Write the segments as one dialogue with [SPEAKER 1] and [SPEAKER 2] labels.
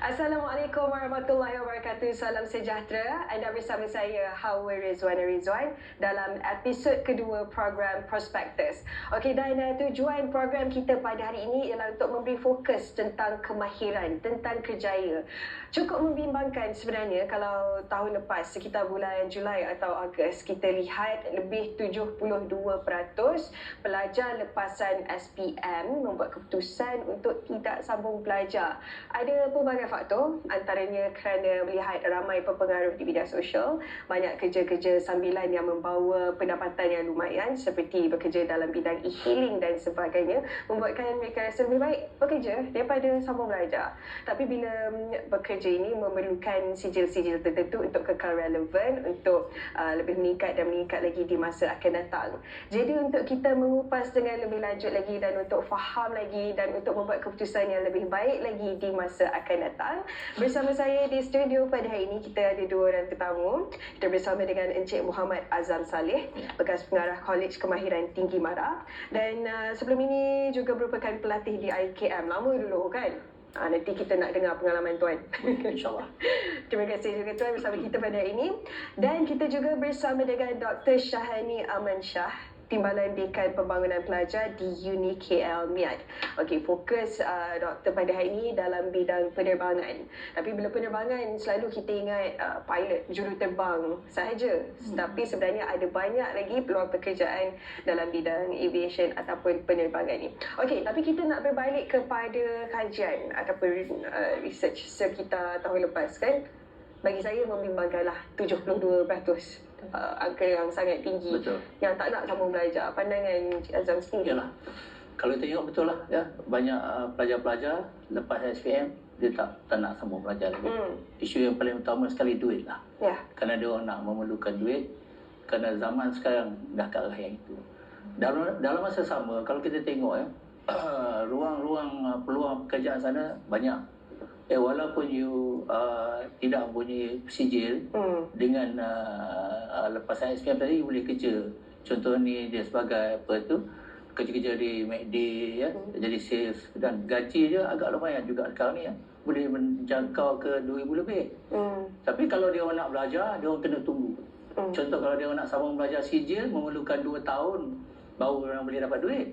[SPEAKER 1] Assalamualaikum warahmatullahi wabarakatuh. Salam sejahtera. Anda bersama saya Hawa Rizwan dalam episod kedua program Prospectus. Okey, dan tujuan program kita pada hari ini ialah untuk memberi fokus tentang kemahiran, tentang kerjaya. Cukup membimbangkan sebenarnya kalau tahun lepas sekitar bulan Julai atau Ogos kita lihat lebih 72% pelajar lepasan SPM membuat keputusan untuk tidak sambung belajar. Ada pelbagai faktor, antaranya kerana melihat ramai pengaruh di bidang sosial, banyak kerja-kerja sambilan yang membawa pendapatan yang lumayan seperti bekerja dalam bidang e-hailing dan sebagainya, membuatkan mereka rasa lebih baik bekerja daripada sambung belajar. Tapi bila bekerja ini memerlukan sijil-sijil tertentu untuk kekal relevan, untuk lebih meningkat dan meningkat lagi di masa akan datang. Jadi untuk kita mengupas dengan lebih lanjut lagi dan untuk faham lagi dan untuk membuat keputusan yang lebih baik lagi di masa akan datang, bersama saya di studio pada hari ini kita ada dua orang tetamu. Kita bersama dengan Encik Muhammad Azam Saleh, bekas pengarah Kolej Kemahiran Tinggi Mara, dan sebelum ini juga merupakan pelatih di IKM lama dulu kan. Nanti kita nak dengar pengalaman Tuan.
[SPEAKER 2] InsyaAllah.
[SPEAKER 1] Terima kasih juga Tuan bersama kita pada hari ini. Dan kita juga bersama dengan Dr. Syahani Aman Shah, Timbalan Dekan Pembangunan Pelajar di Uni KL MIAD. Okey, fokus doktor pada hari ini dalam bidang penerbangan. Tapi bila penerbangan selalu kita ingat pilot, juruterbang sahaja. Tapi sebenarnya ada banyak lagi peluang pekerjaan dalam bidang aviation ataupun penerbangan ni. Okey, tapi kita nak berbalik kepada kajian ataupun research sekitar tahun lepas kan. Bagi saya membimbangkanlah 72%. Angka yang sangat tinggi.
[SPEAKER 2] Betul.
[SPEAKER 1] Yang tak nak sambung belajar. Pandangan Cik Azam sendiri.
[SPEAKER 2] Yalah. Kalau tengok betul lah ya, banyak pelajar-pelajar lepas SPM dia tak nak sambung belajar lagi. Isu yang paling utama sekali duit lah.
[SPEAKER 1] Ya.
[SPEAKER 2] Kerana dia orang nak memerlukan duit, kerana zaman sekarang dah ke arah yang itu. Dalam masa sama kalau kita tengok ya, ruang-ruang peluang pekerjaan sana banyak. Walaupun you tidak mempunyai sijil dengan lepasan SPM tadi, you boleh kerja. Contoh ni dia sebagai apa tu, kerja-kerja di McD ya, jadi sales, dan gaji dia agak lumayan juga sekarang ni ya. Boleh menjangkau ke 2,000 lebih. Tapi kalau dia orang nak belajar, dia orang kena tunggu. Contoh kalau dia orang nak sambung belajar sijil memerlukan 2 tahun baru orang boleh dapat duit.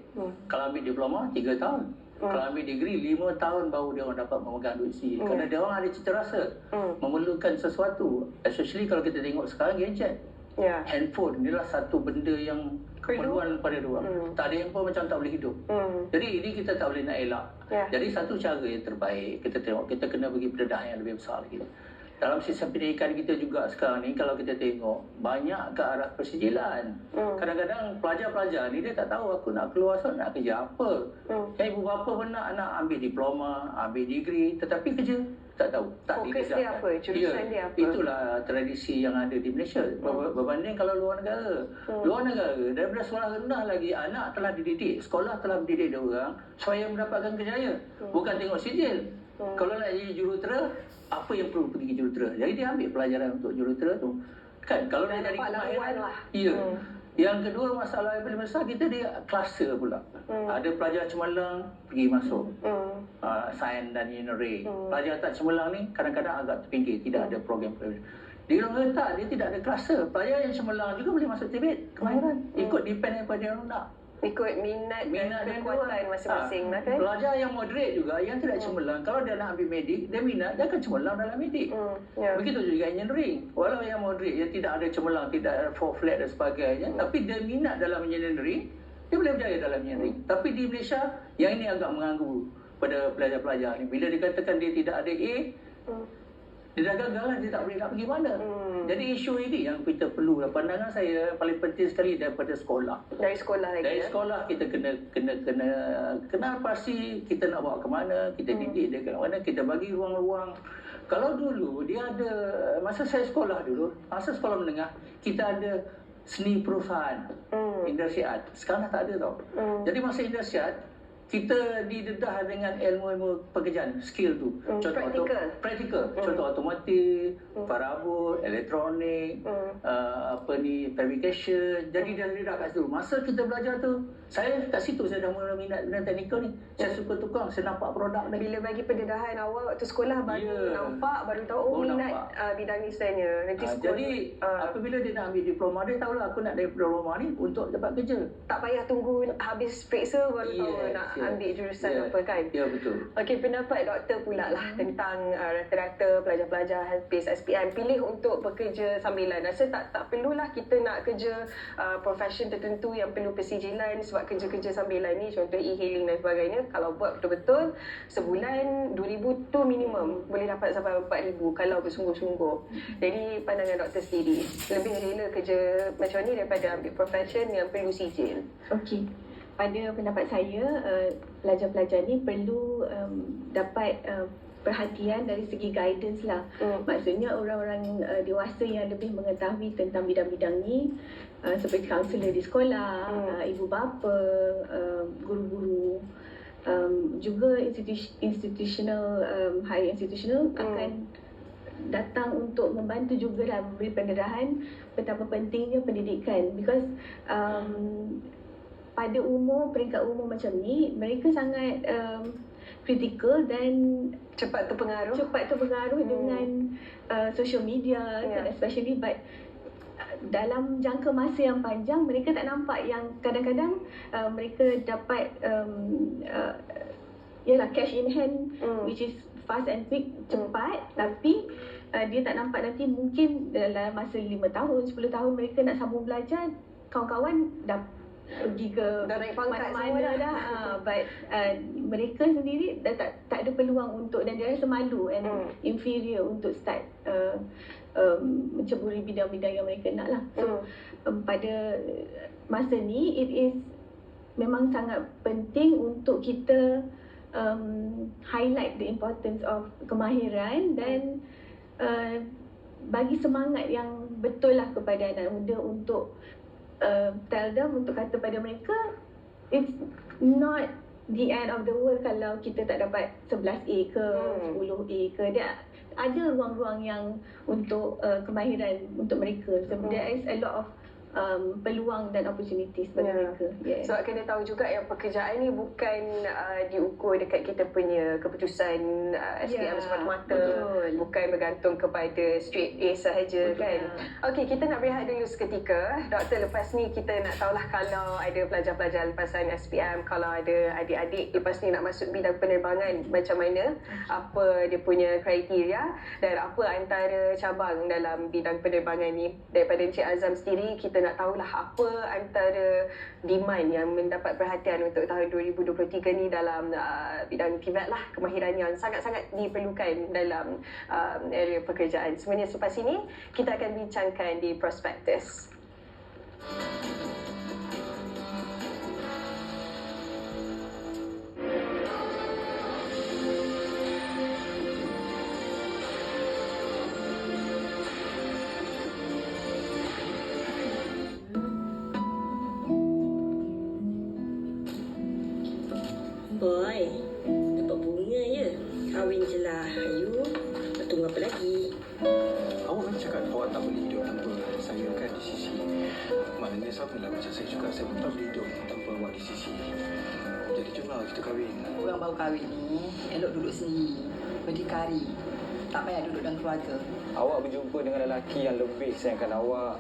[SPEAKER 2] Kalau ambil diploma 3 tahun. Kalau ambil degree 5 tahun baru dia orang dapat memegang duit sijil. Kerana dia orang ada cita rasa memerlukan sesuatu. Especially kalau kita tengok sekarang gadget. Handphone inilah satu benda yang keperluan pada dia orang. Tak ada handphone macam tak boleh hidup. Jadi ini kita tak boleh nak elak. Jadi satu cara yang terbaik kita tengok, kita kena bagi pendedahan yang lebih besar lagi. Dalam sistem pendidikan kita juga sekarang ni, kalau kita tengok banyak ke arah persijilan. Kadang-kadang pelajar-pelajar ni dia tak tahu aku nak keluar nak kerja apa. Ibu bapa pun nak ambil diploma, ambil degree, tetapi kerja tak tahu. Tak
[SPEAKER 1] fokus dia apa? Jurusan dia apa?
[SPEAKER 2] Itulah tradisi yang ada di Malaysia. Berbanding kalau luar negara. Luar negara, daripada sekolah rendah lagi, anak telah dididik, sekolah telah mendidik dia orang supaya mendapatkan kerjaya. Bukan tengok sijil. Kalau nak jadi jurutera, apa yang perlu pergi ke jurutera? Jadi dia ambil pelajaran untuk jurutera tu. Kan kalau dia jadi kemahiran lah. Ya. Yang kedua, masalah yang paling besar kita dia kluster pula. Ada pelajar cemerlang pergi masuk sains dan engineering. Pelajar tak cemerlang ni kadang-kadang agak terpinggir, tidak ada program. Di orang tak, dia tidak ada kluster. Pelajar yang cemerlang juga boleh masuk TVET kemahiran. Ikut depend daripada dia orang nak.
[SPEAKER 1] Ikut minat dan kekuatan masing-masing lah kan.
[SPEAKER 2] Pelajar yang moderate juga, yang tidak cemerlang, kalau dia nak ambil medik, dia minat, dia akan cemerlang dalam medik. Begitu juga engineering. Walau yang moderate, yang tidak ada cemerlang, tidak ada fall flat dan sebagainya, tapi dia minat dalam engineering, dia boleh berjaya dalam engineering. Tapi di Malaysia, yang ini agak mengganggu pada pelajar-pelajar ni. Bila dikatakan dia tidak ada A, dia dah gagal lah, dia tak boleh nak pergi mana. Jadi isu ini yang kita perlu lah. Pandangan saya paling penting sekali daripada sekolah.
[SPEAKER 1] Dari sekolah lagi.
[SPEAKER 2] Dari sekolah kita kena kenal pasti kita nak bawa ke mana, kita didik dia ke mana, kita bagi ruang-ruang. Kalau dulu dia ada, masa saya sekolah dulu, masa sekolah menengah, kita ada seni perusahaan, industri art. Sekarang dah tak ada tau. Jadi masa industri art, kita didedah dengan ilmu-ilmu pekerjaan, skill tu. Praktikal. Contoh otomotif, parabot, elektronik, fabrication. Jadi dia dedah kat situ. Masa kita belajar tu, saya kat situ saya dah mula minat dengan teknikal ni. Saya suka tukang, saya nampak produk ni.
[SPEAKER 1] Bila bagi pendedahan awal waktu sekolah baru nampak, baru tahu minat bidang ni sebenarnya. Nanti
[SPEAKER 2] Jadi apabila dia nak ambil diploma, dia tahulah aku nak diploma ni untuk dapat kerja.
[SPEAKER 1] Tak payah tunggu habis periksa baru tahu nak ambil jurusan apa kan.
[SPEAKER 2] Ya, betul.
[SPEAKER 1] Okey, pendapat doktor pula lah tentang rata-rata pelajar-pelajar habis SPM pilih untuk bekerja sambilan. Rasa tak perlulah kita nak kerja profession tertentu yang perlu persijilan, sebab kerja-kerja sambilan ni contoh e-hailing dan sebagainya, kalau buat betul-betul sebulan 2,000 tu minimum, boleh dapat sampai 4,000 kalau bersungguh-sungguh. Jadi pandangan doktor sendiri, lebih rela kerja macam ni daripada ambil profession yang perlu sijil?
[SPEAKER 3] Okey, pada pendapat saya, pelajar-pelajar ni perlu dapat perhatian dari segi guidance lah. Maksudnya orang-orang dewasa yang lebih mengetahui tentang bidang-bidang ni, seperti kaunselor di sekolah, ibu bapa, guru-guru, juga institutional, higher institutional akan datang untuk membantu juga dalam memberi pendedahan betapa pentingnya pendidikan, because pada peringkat umur macam ni, mereka sangat kritikal dan
[SPEAKER 1] cepat terpengaruh
[SPEAKER 3] dengan social media, especially, but dalam jangka masa yang panjang mereka tak nampak yang kadang-kadang mereka dapat cash in hand, which is fast and quick, cepat, tapi dia tak nampak nanti mungkin dalam masa 5 tahun, 10 tahun mereka nak sambung belajar, kawan-kawan dah pergi ke mana-mana dah. But mereka sendiri dah tak ada peluang untuk, dan dia rasa malu and inferior untuk start menceburi bidang-bidang yang mereka nak lah. So pada masa ni, it is memang sangat penting untuk kita highlight the importance of kemahiran dan bagi semangat yang betul lah kepada anak muda untuk tell them, untuk kata pada mereka, it's not the end of the world kalau kita tak dapat 11A ke 10A ke. Dia ada ruang-ruang yang untuk kemahiran untuk mereka. So there is a lot of peluang dan opportunities bagi mereka.
[SPEAKER 1] Sebab kena tahu juga yang pekerjaan ni bukan diukur dekat kita punya keputusan SPM semata-mata, bukan bergantung kepada straight A sahaja kan. Okey, kita nak berehat dulu seketika. Doktor, lepas ni kita nak tahulah kalau ada pelajar-pelajar lepasan SPM, kalau ada adik-adik lepas ni nak masuk bidang penerbangan, macam mana, apa dia punya kriteria dan apa antara cabang dalam bidang penerbangan ni. Daripada Encik Azam sendiri, kita nak tahulah apa antara demand yang mendapat perhatian untuk tahun 2023 ni dalam bidang TVET lah, kemahiran yang sangat-sangat diperlukan dalam area pekerjaan. Sebenarnya selepas ini kita akan bincangkan di Prospektus.
[SPEAKER 4] Boy, dapat bunga je. Kahwin je lah. Ayu, nak tunggu apa lagi?
[SPEAKER 5] Awak kan cakap awak tak boleh hidup tanpa saya kan di sisi. Maknanya sama lah macam saya juga. Saya pun tak boleh hidup tanpa awak di sisi. Jadi jomlah kita kahwin.
[SPEAKER 6] Orang baru kahwin ni elok duduk sendiri, berdikari. Tak payah duduk dalam keluarga.
[SPEAKER 7] Awak berjumpa dengan lelaki yang lebih sayangkan awak,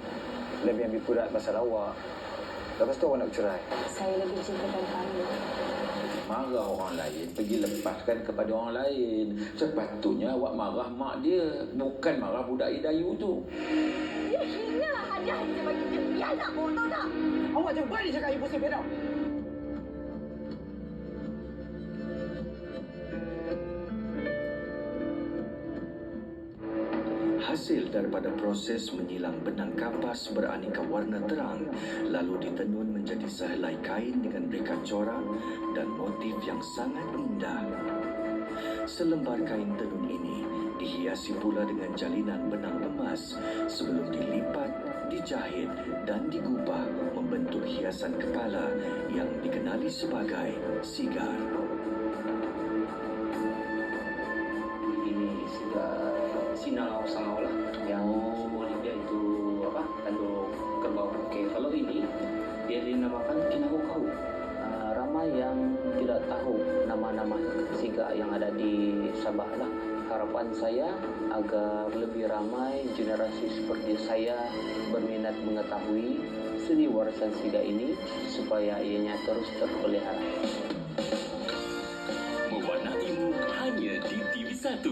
[SPEAKER 7] lebih ambil berat pasal awak. Lepas tu awak nak bercerai.
[SPEAKER 3] Saya lebih cintakan kamu.
[SPEAKER 8] Marah orang lain, pergi lepaskan kepada orang lain. Sepatutnya awak marah mak dia, bukan marah budak Idayu tu.
[SPEAKER 3] Dia hina hadiah yang dia bagi dia. Dia nak bohong, tahu tak?
[SPEAKER 6] Awak jangan berani cakap ibu saya berak.
[SPEAKER 9] Hasil daripada proses menyilang benang kapas beraneka warna terang lalu ditenun menjadi sehelai kain dengan berikan corak dan motif yang sangat indah. Selembar kain tenun ini dihiasi pula dengan jalinan benang emas sebelum dilipat, dijahit dan digubah membentuk hiasan kepala yang dikenali sebagai sigar.
[SPEAKER 10] Ini sigar sinau sangau lah, yang simbolik dia itu apa, tanduk kerbau. Okey, kalau ini dia dinamakan kinahu-kahu. Ramai yang tidak tahu nama-nama sigar yang ada di Sabah lah. Harapan saya agar lebih ramai generasi seperti saya berminat mengetahui seni warisan sigar ini supaya ianya terus terpelihara.
[SPEAKER 11] Mewarna Ilmu hanya di TV1.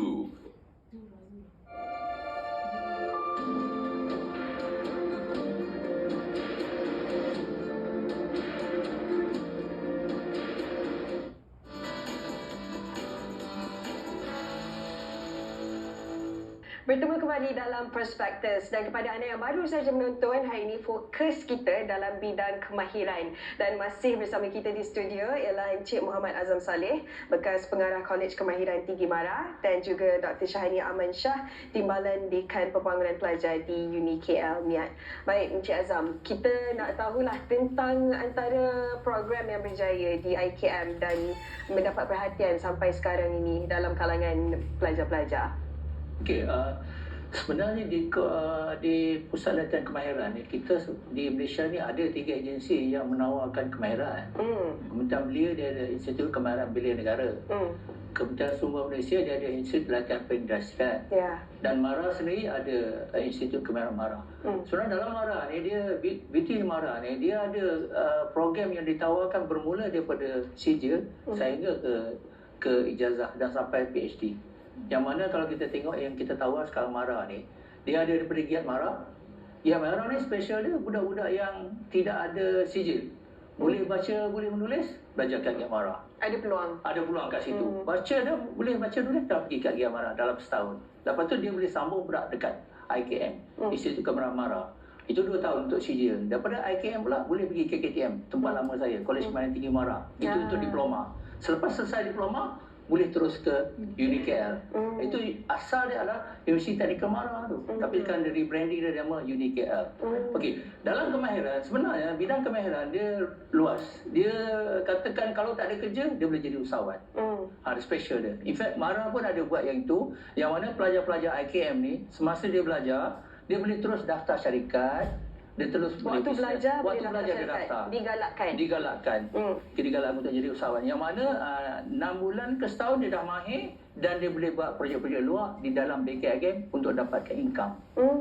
[SPEAKER 1] Bertemu kembali dalam Perspektus, dan kepada anda yang baru saja menonton, hari ini fokus kita dalam bidang kemahiran, dan masih bersama kita di studio ialah Encik Muhammad Azam Saleh, bekas pengarah Kolej Kemahiran Tinggi Mara, dan juga Dr. Syahani Aman Shah, Timbalan Dekan Pembangunan Pelajar di Uni KL Miat. Baik Encik Azam, kita nak tahulah tentang antara program yang berjaya di IKM dan mendapat perhatian sampai sekarang ini dalam kalangan pelajar-pelajar.
[SPEAKER 2] Okey, sebenarnya di Pusat Latihan Kemahiran ni, kita di Malaysia ni ada 3 agensi yang menawarkan kemahiran. Kementerian Belia dia ada Institut Kemahiran Belia Negara. Kementerian Sumber Malaysia dia ada Institut Latihan Perindustrian. Dan MARA sendiri ada Institut Kemahiran MARA. Sebenarnya dalam MARA ni, dia BT MARA ni, dia ada program yang ditawarkan bermula daripada sijil sehingga ke ijazah dan sampai PhD. Yang mana kalau kita tengok yang kita tahu sekarang MARA ni, dia ada daripada Giat MARA. Giat MARA ni special dia budak-budak yang tidak ada sijil. Boleh baca, boleh menulis, belajar kat Giat MARA.
[SPEAKER 1] Ada peluang? Ada
[SPEAKER 2] peluang kat situ. Baca dia, boleh baca tulis, dah pergi kat Giat MARA dalam setahun. Lepas tu dia boleh sambung pula dekat IKM, Institut Kemahiran MARA. Itu 2 tahun untuk sijil. Daripada IKM pula boleh pergi ke KTM, tempat lama saya, Kolej Kemahiran Tinggi MARA. Itu untuk diploma. Selepas selesai diploma, boleh terus ke Uni KL. Itu asal dia adalah Universiti Teknikal MARA tu. Tapi sekarang dia rebranding dia nama Uni KL. Okey, dalam kemahiran, sebenarnya bidang kemahiran dia luas. Dia katakan kalau tak ada kerja, dia boleh jadi usahawan. Ada special dia. In fact, MARA pun ada buat yang itu, yang mana pelajar-pelajar IKM ni, semasa dia belajar, dia boleh terus daftar syarikat, dia terus
[SPEAKER 1] waktu belajar
[SPEAKER 2] dia daftar, digalakkan untuk jadi usahawan, yang mana 6 bulan ke setahun dia dah mahir dan dia boleh buat projek-projek luar di dalam BKIM untuk dapatkan income.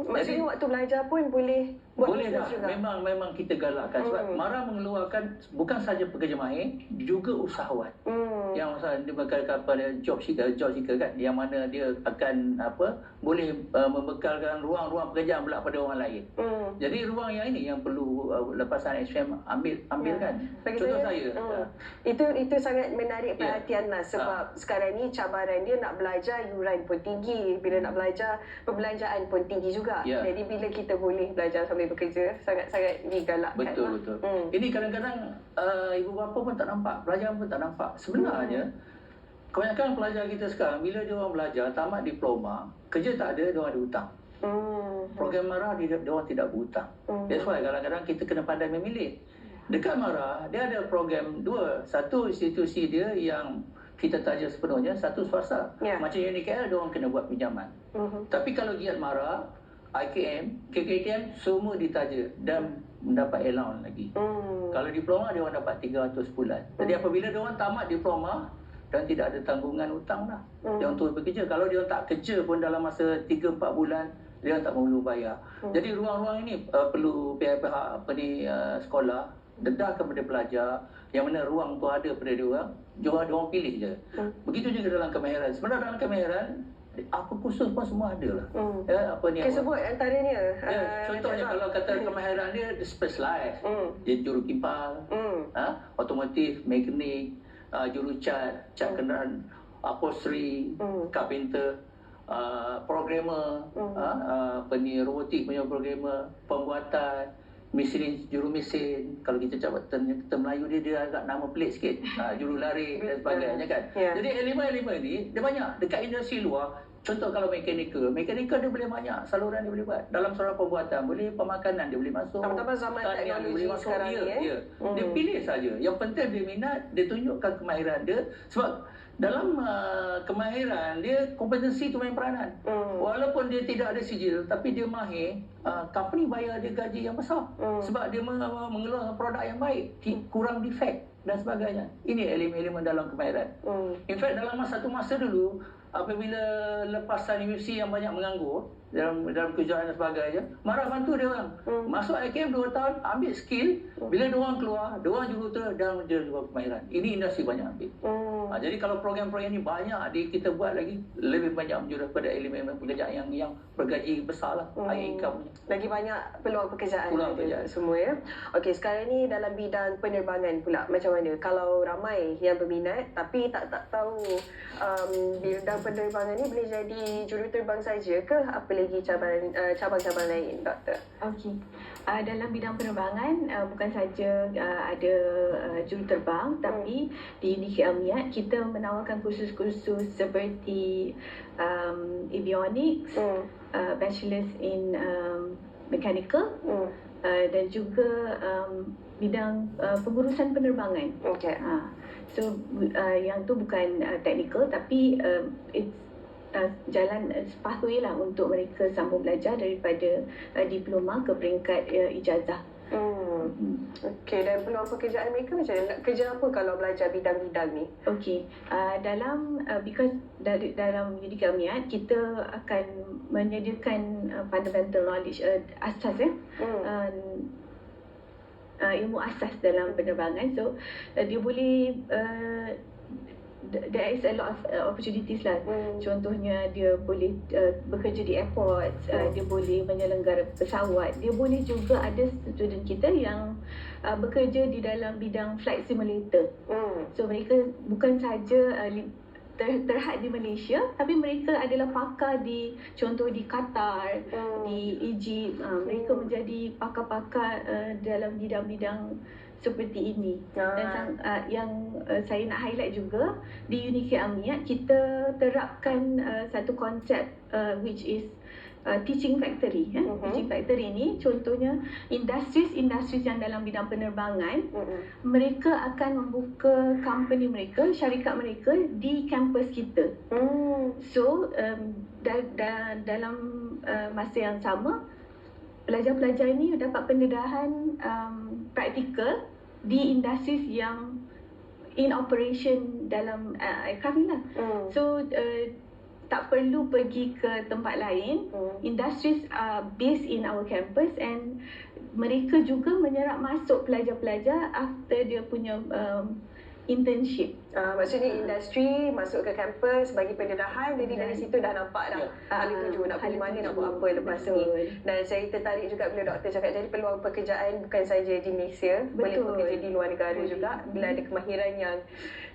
[SPEAKER 1] Maksudnya waktu belajar pun boleh buat
[SPEAKER 2] boleh dah
[SPEAKER 1] juga.
[SPEAKER 2] Memang kita galakkan sebab MARA mengeluarkan bukan saja pekerja mahir, juga usahawan. Yang dia bekalkan pada job seeker kan, yang mana dia akan boleh membekalkan ruang-ruang pekerjaan pula pada orang lain. Jadi ruang yang ini yang perlu lepasan SPM ambil kan. Contoh saya.
[SPEAKER 1] Itu sangat menarik perhatian lah, sebab sekarang ni cabaran dia nak belajar, yuran pun tinggi. Bila nak belajar, perbelanjaan pun tinggi juga. Jadi bila kita boleh belajar sambil bekerja, sangat-sangat digalakkan.
[SPEAKER 2] Betul. Ini kadang-kadang ibu bapa pun tak nampak, pelajar pun tak nampak. Sebenarnya kebanyakan pelajar kita sekarang, bila dia orang belajar tamat diploma, kerja tak ada, dia orang ada hutang. Program MARA dia orang tidak berhutang. That's why kadang-kadang kita kena pandai memilih. Dekat MARA dia ada program 2. Satu institusi dia yang kita taja sepenuhnya, satu swasta. Macam UniKL, dia orang kena buat pinjaman. Tapi kalau Giat MARA, IKM, KKTM, semua ditaja dan mendapat allowance lagi. Kalau diploma, dia orang dapat 300 bulan. Jadi apabila dia orang tamat diploma dan tidak ada tanggungan hutang dah, dia orang terus bekerja. Kalau dia orang tak kerja pun dalam masa 3-4 bulan, dia orang tak perlu bayar. Jadi ruang-ruang ini perlu pihak-pihak sekolah dedah kepada pelajar, yang mana ruang tu ada pada dia orang pilih je. Begitu juga dalam kemahiran. Sebenarnya dalam kemahiran, apa kursus pun semua ada lah.
[SPEAKER 1] Sebut antaranya.
[SPEAKER 2] Contohnya kalau kata kemahiran dia specialized. Dia juru kimpal, otomotif, mekanik, juru cat kenderaan, upholstery, carpenter, programmer, robotik punya programmer, pembuatan, mesin, juru mesin. Kalau kita cakap term Melayu dia agak nama pelik sikit. Juru lari dan sebagainya kan. Jadi elemen-elemen ni dia banyak. Dekat industri luar Contoh kalau mekanikal dia boleh banyak saluran dia boleh buat. Dalam saluran pembuatan boleh, pemakanan dia boleh masuk.
[SPEAKER 1] Tambah zaman
[SPEAKER 2] tanian dia boleh
[SPEAKER 1] teknologi
[SPEAKER 2] masuk.
[SPEAKER 1] sekarang ni
[SPEAKER 2] Dia pilih saja. Yang penting dia minat, dia tunjukkan kemahiran dia. Sebab dalam kemahiran dia, kompetensi tu main peranan. Walaupun dia tidak ada sijil tapi dia mahir, company bayar dia gaji yang besar. Sebab dia mengeluarkan produk yang baik, kurang defect dan sebagainya. Ini elemen-elemen dalam kemahiran. In fact dalam satu masa dulu, apabila lepasan UC yang banyak menganggur dalam kerjaan dan sebagainya, marah bantu dia orang. Masuk IKM 2 tahun, ambil skill, bila dia orang keluar, dia orang juruterus dan dia jual kemahiran. Ini industri banyak ambil. Jadi kalau program-program ni banyak kita buat lagi, lebih banyak menjurus pada elemen pekerjaan yang bergaji besar lah, high income.
[SPEAKER 1] Lagi banyak peluang pekerjaan. Semua ya. Okey, sekarang ni dalam bidang penerbangan pula, macam mana? Kalau ramai yang berminat tapi tak tahu bidang penerbangan ni boleh jadi juruterbang saja ke apa lagi cabang-cabang lain, Doktor?
[SPEAKER 3] Okey. Dalam bidang penerbangan bukan saja ada juruterbang, tapi di Uniki Almiat kita menawarkan kursus-kursus seperti avionics, bachelors in mechanical, dan juga bidang pengurusan penerbangan. So yang tu bukan technical, tapi it's jalan pathway lah untuk mereka sambung belajar daripada diploma ke peringkat ijazah.
[SPEAKER 1] Okey, dan peluang pekerjaan mereka macam mana? Nak kerja apa kalau belajar bidang-bidang ni?
[SPEAKER 3] Okey, because dalam Uniki Almiat kita akan menyediakan fundamental knowledge, asas ilmu asas dalam penerbangan. So dia boleh there is a lot of opportunities lah. Contohnya dia boleh bekerja di airport, dia boleh menyelenggara pesawat, dia boleh juga ada student kita yang bekerja di dalam bidang flight simulator. So mereka bukan saja terhad di Malaysia, tapi mereka adalah pakar contoh di Qatar, di Egypt. Mereka menjadi pakar-pakar dalam bidang-bidang seperti ini. Dan yang saya nak highlight juga, di Uniki Almiat kita terapkan satu konsep which is teaching factory. Teaching factory ni contohnya industries yang dalam bidang penerbangan, mereka akan membuka company mereka, syarikat mereka di kampus kita. So dalam masa yang sama, pelajar-pelajar ini dapat pendedahan praktikal di industries yang in operation dalam aircraft ni lah. So tak perlu pergi ke tempat lain. Industries are based in our campus, and mereka juga menyerap masuk pelajar-pelajar after dia punya internship.
[SPEAKER 1] Maksudnya industri masuk ke kampus bagi pendedahan, jadi dari situ dah nampak dah ahli tuju nak pergi mana, nak buat apa lepas ni. Dan saya tertarik juga bila doktor cakap jadi peluang pekerjaan bukan saja di Malaysia, boleh bekerja di luar negara juga bila ada kemahiran yang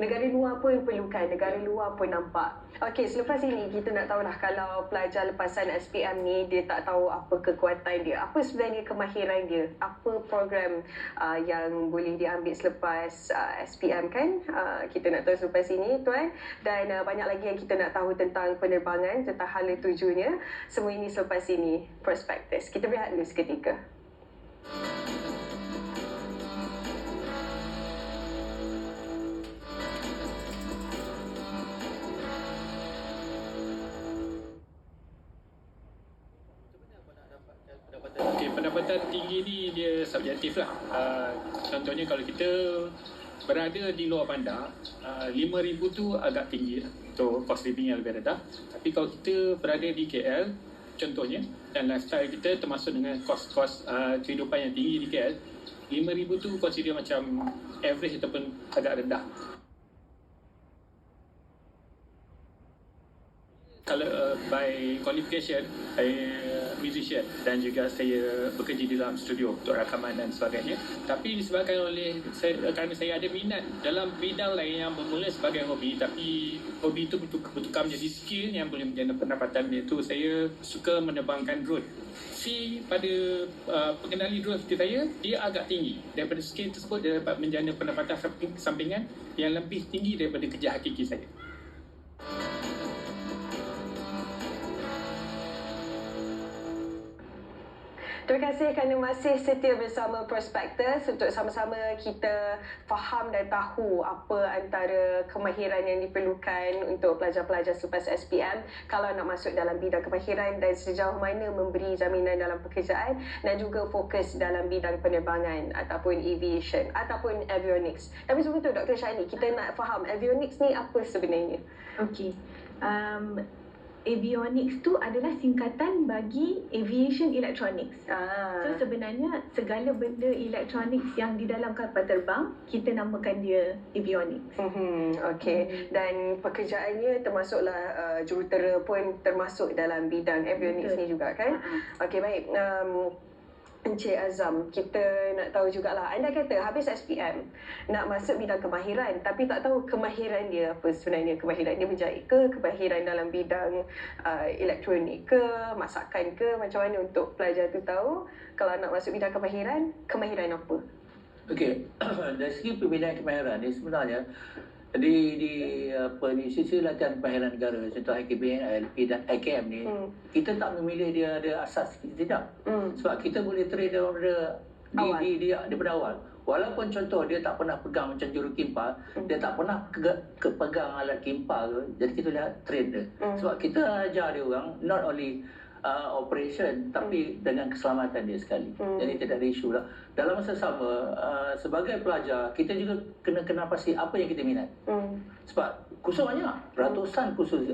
[SPEAKER 1] negara luar pun perlukan, negara luar pun nampak. Okey, selepas ini kita nak tahulah kalau pelajar lepasan SPM ni dia tak tahu apa kekuatan dia, apa sebenarnya kemahiran dia, apa program yang boleh diambil selepas SPM kan. Kita nak tahu selepas ini tuan, dan banyak lagi yang kita nak tahu tentang penerbangan, tentang hala tujunya. Semua ini selepas ini Prospektus. Kita berehat dulu seketika.
[SPEAKER 12] Pendapatan tinggi ni dia subjektif lah. Contohnya kalau kita berada di luar bandar, 5,000 tu agak tinggi lah. So cost living yang lebih rendah. Tapi kalau kita berada di KL contohnya, dan lifestyle kita termasuk dengan kos-kos kehidupan yang tinggi di KL, 5,000 tu consider macam average ataupun agak rendah. Kalau by qualification, saya musician dan juga saya bekerja di dalam studio untuk rakaman dan sebagainya. Tapi disebabkan oleh kerana saya ada minat dalam bidang lain yang bermula sebagai hobi, tapi hobi itu bertukar menjadi skill yang boleh menjana pendapatan, iaitu saya suka menerbangkan drone. Pada pengenali drone seperti saya, dia agak tinggi. Daripada skill tersebut dia dapat menjana pendapatan sampingan yang lebih tinggi daripada kerja hakiki saya.
[SPEAKER 1] Terima kasih kerana masih setia bersama Prospektus untuk sama-sama kita faham dan tahu apa antara kemahiran yang diperlukan untuk pelajar-pelajar selepas SPM kalau nak masuk dalam bidang kemahiran dan sejauh mana memberi jaminan dalam pekerjaan dan juga fokus dalam bidang penerbangan ataupun aviation ataupun avionics. Tapi sebelum tu Dr. Shani, kita nak faham avionics ni apa sebenarnya?
[SPEAKER 3] Okey. Avionics tu adalah singkatan bagi Aviation Electronics. So sebenarnya segala benda elektronik yang di dalam kapal terbang, kita namakan dia avionics.
[SPEAKER 1] Okey. Dan pekerjaannya termasuklah jurutera pun termasuk dalam bidang avionics ni juga kan? Okey, baik. Encik Azam, kita nak tahu jugalah, anda kata habis SPM nak masuk bidang kemahiran tapi tak tahu kemahiran dia apa sebenarnya. Kemahiran dia menjahit ke, kemahiran dalam bidang elektronik ke, masakan ke, macam mana untuk pelajar tu tahu kalau nak masuk bidang kemahiran apa?
[SPEAKER 2] Okey, dari segi pembinaan kemahiran ni sebenarnya di sisi latihan kemahiran negara, contoh IKBN, ILP dan IKM ni, kita tak memilih dia ada asas, kita tidak. Sebab kita boleh train daripada awal. Walaupun contoh dia tak pernah pegang macam juru kimpar, dia tak pernah pegang alat kimpar ke, jadi kita lihat train dia. Sebab kita ajar dia orang not only operation tapi dengan keselamatan dia sekali. Jadi tidak ada isu lah. Dalam masa sama, sebagai pelajar, kita juga kena pasti apa yang kita minat. Sebab kursus banyak, ratusan kursus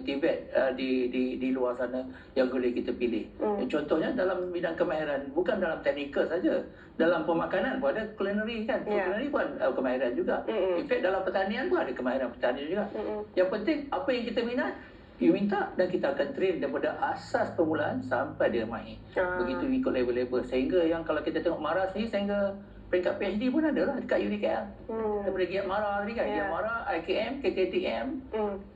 [SPEAKER 2] TVET di luar sana yang boleh kita pilih. Contohnya dalam bidang kemahiran, bukan dalam teknikal saja, dalam pemakanan pun ada culinary kan. Culinary pun kemahiran juga. In fact dalam pertanian pun ada kemahiran pertanian juga. Yang penting apa yang kita minat, you minta dan kita akan train daripada asas permulaan sampai dia mahir. Begitu ikut level-level. Sehingga yang kalau kita tengok MARA sendiri, sehingga peringkat PhD pun ada lah dekat UniKL. Daripada Giat MARA tadi kan, Giat MARA, IKM, KKTM,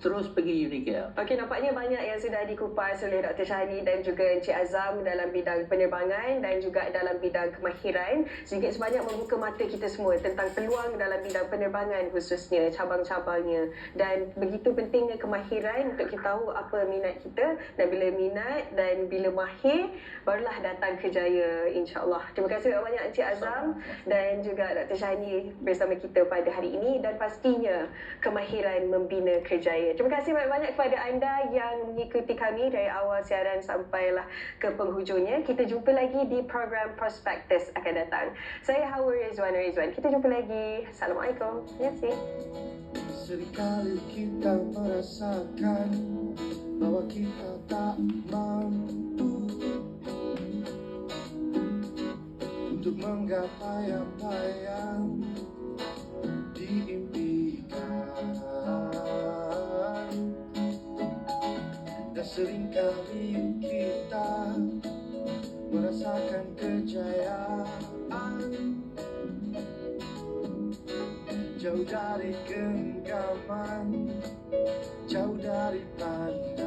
[SPEAKER 2] terus pergi UniKL.
[SPEAKER 1] Okey, nampaknya banyak yang sudah dikupas oleh Dr. Shani dan juga Encik Azam dalam bidang penerbangan dan juga dalam bidang kemahiran. Sedikit sebanyak membuka mata kita semua tentang peluang dalam bidang penerbangan khususnya, cabang-cabangnya. Dan begitu pentingnya kemahiran untuk kita tahu apa minat kita, dan bila minat dan bila mahir, barulah datang kejaya, insya-Allah. Terima kasih banyak Encik Azam dan juga Dr. Shani bersama kita pada hari ini, dan pastinya kemahiran membina kerjaya. Terima kasih banyak-banyak kepada anda yang mengikuti kami dari awal siaran sampailah ke penghujungnya. Kita jumpa lagi di program Prospektus akan datang. Saya Hawa Rizwan. Kita jumpa lagi. Assalamualaikum. Terima kasih.
[SPEAKER 13] Seringkali kita merasakan bahwa kita tak mampu untuk menggapai apa yang diimpikan, dan seringkali kita merasakan kejayaan jauh dari genggaman, jauh dari pandang.